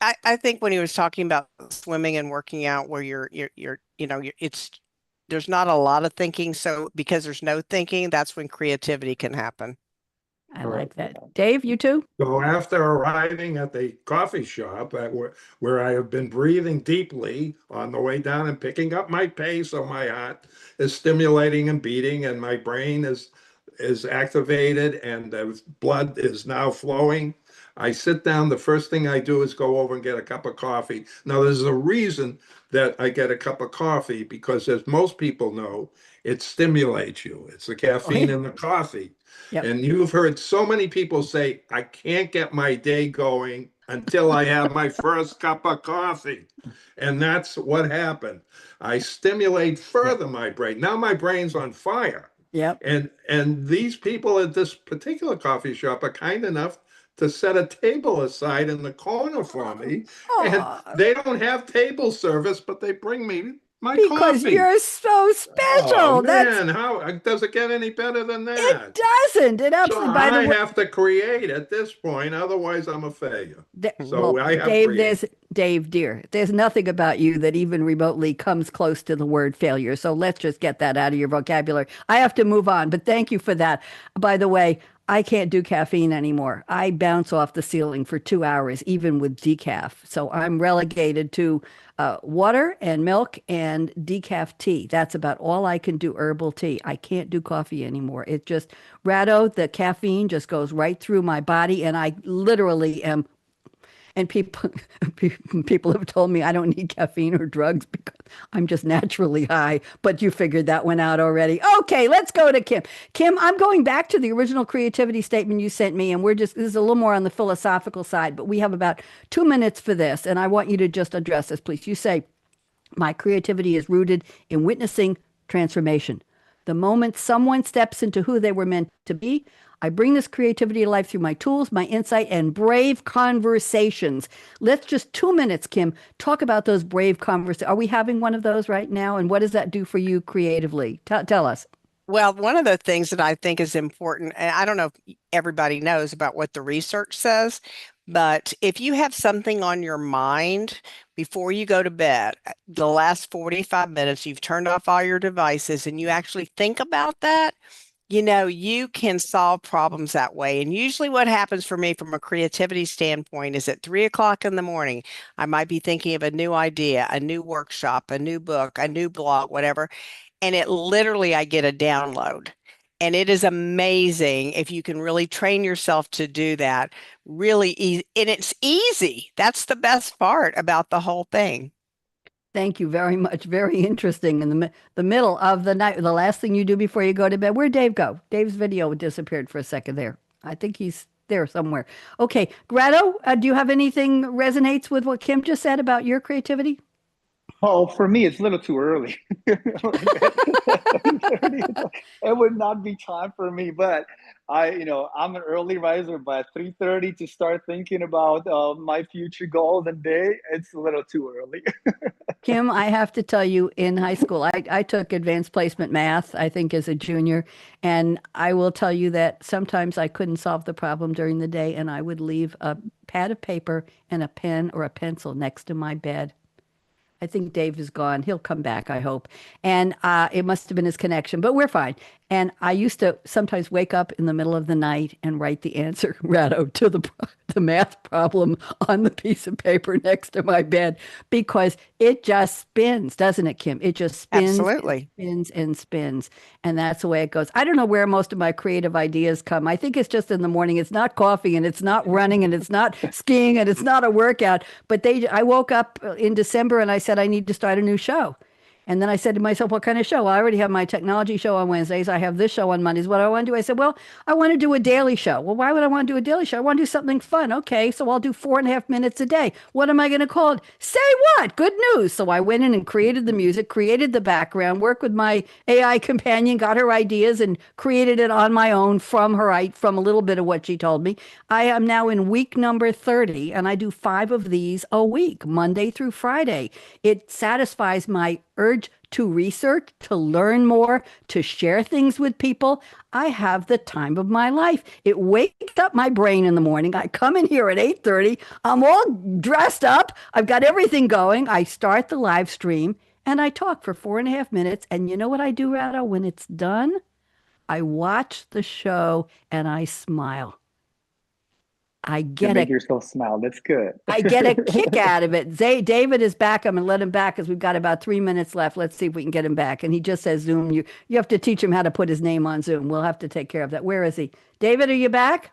I think when he was talking about swimming and working out where there's not a lot of thinking. So because there's no thinking, that's when creativity can happen. I like that. Dave, you too? So after arriving at the coffee shop where I have been breathing deeply on the way down and picking up my pace, so my heart is stimulating and beating and my brain is activated and the blood is now flowing. I sit down. The first thing I do is go over and get a cup of coffee. Now, there's a reason that I get a cup of coffee because, as most people know, it stimulates you. It's the caffeine in the coffee. Yep. And you've heard so many people say, I can't get my day going until I have my first cup of coffee. And that's what happened. I stimulate further my brain. Now my brain's on fire. Yep. And these people at this particular coffee shop are kind enough to set a table aside in the corner for me. And they don't have table service, but they bring me my coffee. Because you're so special. Oh, man, how does it get any better than that? It doesn't. It absolutely. So I have to create at this point, otherwise I'm a failure. I have Dave, Dave, dear, there's nothing about you that even remotely comes close to the word failure. So let's just get that out of your vocabulary. I have to move on, but thank you for that. By the way, I can't do caffeine anymore. I bounce off the ceiling for 2 hours, even with decaf. So I'm relegated to water and milk and decaf tea. That's about all I can do, herbal tea. I can't do coffee anymore. It just, Rado, the caffeine just goes right through my body and I literally am. And people have told me I don't need caffeine or drugs because I'm just naturally high. But you figured that one out already. Okay, let's go to Kim. Kim, I'm going back to the original creativity statement you sent me, and this is a little more on the philosophical side, but we have about 2 minutes for this, and I want you to just address this, please. You say, my creativity is rooted in witnessing transformation. The moment someone steps into who they were meant to be, I bring this creativity to life through my tools, my insight, and brave conversations. Let's just 2 minutes, Kim, talk about those brave conversations. Are we having one of those right now? And what does that do for you creatively? Tell us. Well, one of the things that I think is important, and I don't know if everybody knows about what the research says, but if you have something on your mind before you go to bed, the last 45 minutes, you've turned off all your devices and you actually think about that, you can solve problems that way. And usually what happens for me from a creativity standpoint is at 3 o'clock in the morning, I might be thinking of a new idea, a new workshop, a new book, a new blog, whatever. And I get a download. And it is amazing if you can really train yourself to do that really easy. And it's easy. That's the best part about the whole thing. Thank you very much. Very interesting. In the middle of the night, the last thing you do before you go to bed. Where'd Dave go? Dave's video disappeared for a second there. I think he's there somewhere. Okay. Rado, do you have anything resonates with what Kim just said about your creativity? Oh, for me, it's a little too early. Like at 7:30, it would not be time for me. But I'm an early riser. By 3:30 to start thinking about my future goals and day, it's a little too early. Kim, I have to tell you, in high school, I took advanced placement math, I think, as a junior. And I will tell you that sometimes I couldn't solve the problem during the day, and I would leave a pad of paper and a pen or a pencil next to my bed. I think Dave is gone. He'll come back, I hope. And it must have been his connection, but we're fine. And I used to sometimes wake up in the middle of the night and write the answer, Rado, to the math problem on the piece of paper next to my bed because it just spins, doesn't it, Kim? It just spins and Absolutely. spins and spins. And that's the way it goes. I don't know where most of my creative ideas come. I think it's just in the morning. It's not coffee and it's not running and it's not skiing and it's not a workout. But I woke up in December and I said, I need to start a new show. And then I said to myself, what kind of show? Well, I already have my technology show on Wednesdays. I have this show on Mondays. What do I want to do? I said, well, I want to do a daily show. Well, why would I want to do a daily show? I want to do something fun. Okay, so I'll do 4.5 minutes a day. What am I going to call it? Say what? Good news. So I went in and created the music, created the background, worked with my AI companion, got her ideas, and created it on my own from from a little bit of what she told me. I am now in week number 30, and I do 5 of these a week, Monday through Friday. It satisfies my urge to research, to learn more, to share things with people. I have the time of my life. It wakes up my brain in the morning. I come in here at 8:30. I'm all dressed up. I've got everything going. I start the live stream and I talk for 4.5 minutes. And you know what I do, Rado? When it's done, I watch the show and I smile. I You get make a yourself smile. That's good. I get a kick out of it. David is back. I'm going to let him back because we've got about 3 minutes left. Let's see if we can get him back. And he just says Zoom. You have to teach him how to put his name on Zoom. We'll have to take care of that. Where is he? David, are you back?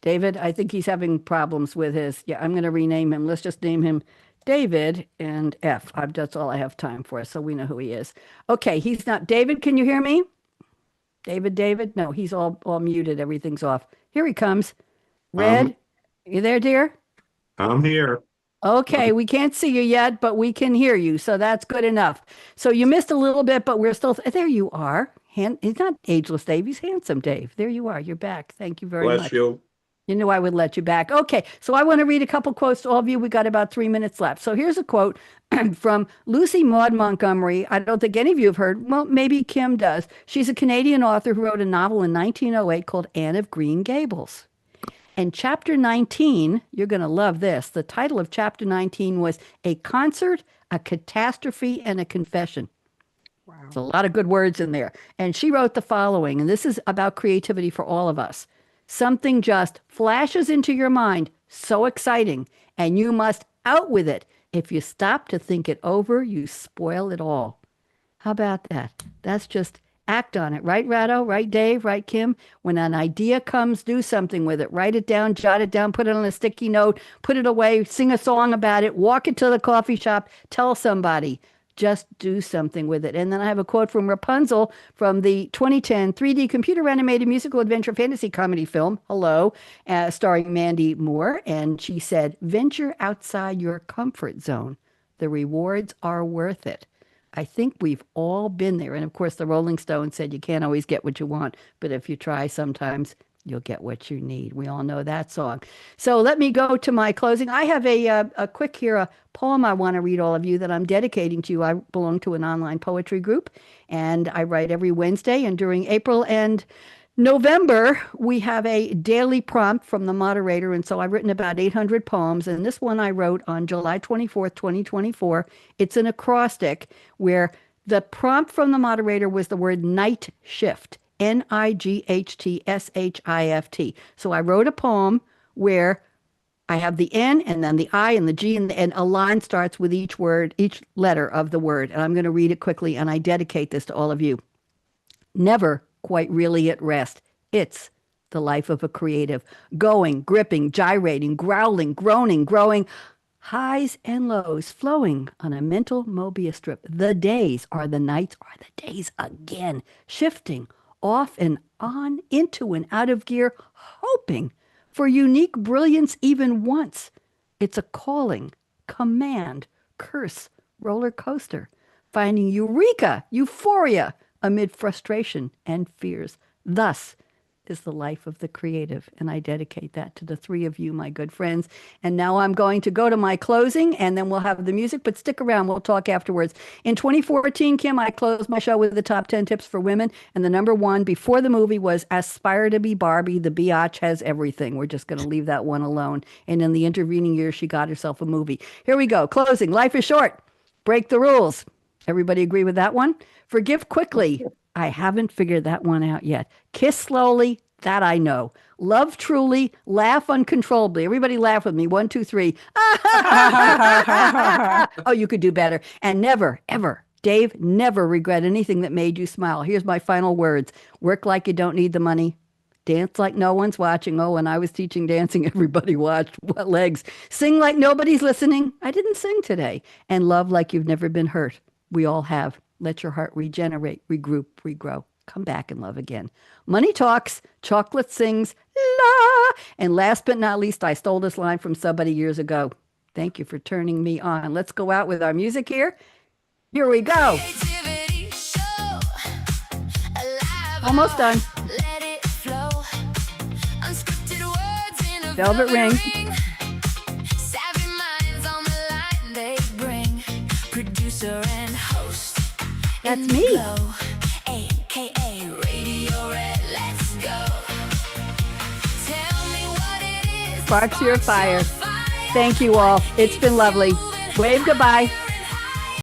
David, I think he's having problems with his. Yeah, I'm going to rename him. Let's just name him David and F. That's all I have time for, so we know who he is. Okay, he's not. David, can you hear me? David? No, he's all muted. Everything's off. Here he comes. Um, Red, you there, dear? I'm here. Okay, we can't see you yet, but we can hear you, so that's good enough. So you missed a little bit, but we're still there. You are. He's not ageless Dave. He's handsome Dave. There you are. You're back. Thank you very Bless much. you. You knew I would let you back. Okay, so I want to read a couple quotes to all of you. We got about 3 minutes left. So here's a quote from Lucy Maud Montgomery. I don't think any of you have heard. Well, maybe Kim does. She's a Canadian author who wrote a novel in 1908 called Anne of Green Gables. And chapter 19, you're going to love this. The title of chapter 19 was A Concert, a Catastrophe, and a Confession. Wow. There's a lot of good words in there. And she wrote the following, and this is about creativity for all of us. Something just flashes into your mind, so exciting, and you must out with it. If you stop to think it over, you spoil it all. How about that? That's just act on it. Right, Rado? Right, Dave? Right, Kim? When an idea comes, do something with it. Write it down, jot it down, put it on a sticky note, put it away, sing a song about it, walk it to the coffee shop, tell somebody. Just do something with it. And then I have a quote from Rapunzel from the 2010 3D computer animated musical adventure fantasy comedy film, Hello, starring Mandy Moore. And she said, venture outside your comfort zone. The rewards are worth it. I think we've all been there. And of course, the Rolling Stones said you can't always get what you want, but if you try, sometimes you'll get what you need. We all know that song. So let me go to my closing. I have a quick here, a poem I want to read all of you that I'm dedicating to you. I belong to an online poetry group, and I write every Wednesday. And during April and November, we have a daily prompt from the moderator. And so I've written about 800 poems. And this one I wrote on July 24th, 2024. It's an acrostic where the prompt from the moderator was the word night shift. NIGHTSHIFT. So I wrote a poem where I have the N and then the I and the G and a line starts with each word, each letter of the word. And I'm going to read it quickly and I dedicate this to all of you. Never quite really at rest. It's the life of a creative. Going, gripping, gyrating, growling, groaning, growing. Highs and lows flowing on a mental Mobius strip. The days are the nights are the days again. Shifting off and on, into and out of gear, hoping for unique brilliance even once. It's a calling, command, curse, roller coaster, finding eureka, euphoria amid frustration and fears. Thus is the life of the creative. And I dedicate that to the three of you, my good friends. And now I'm going to go to my closing, and then we'll have the music, but stick around. We'll talk afterwards. In 2014, Kim, I closed my show with the top 10 tips for women. And the number one before the movie was Aspire to be Barbie. The biatch has everything. We're just going to leave that one alone. And in the intervening years, she got herself a movie. Here we go. Closing. Life is short. Break the rules. Everybody agree with that one? Forgive quickly. I haven't figured that one out yet. Kiss slowly. That I know. Love truly. Laugh uncontrollably. Everybody laugh with me. 1, 2, 3. Oh, you could do better. And never, ever, Dave, never regret anything that made you smile. Here's my final words. Work like you don't need the money. Dance like no one's watching. Oh, when I was teaching dancing, everybody watched. What legs? Sing like nobody's listening. I didn't sing today. And love like you've never been hurt. We all have. Let your heart regenerate, regroup, regrow. Come back and love again. Money talks, chocolate sings, la. And last but not least, I stole this line from somebody years ago. Thank you for turning me on. Let's go out with our music here. Here we go. Creativity show. Alive Almost done. Let it flow. Unscripted words in a Velvet ring. Savvy minds on the line they bring. Producer and host. That's in the me. glow. AKA Radio Red. Let's go. Tell me what it is. Sparks your fire. Fire. Thank you all. It's been lovely. Wave goodbye.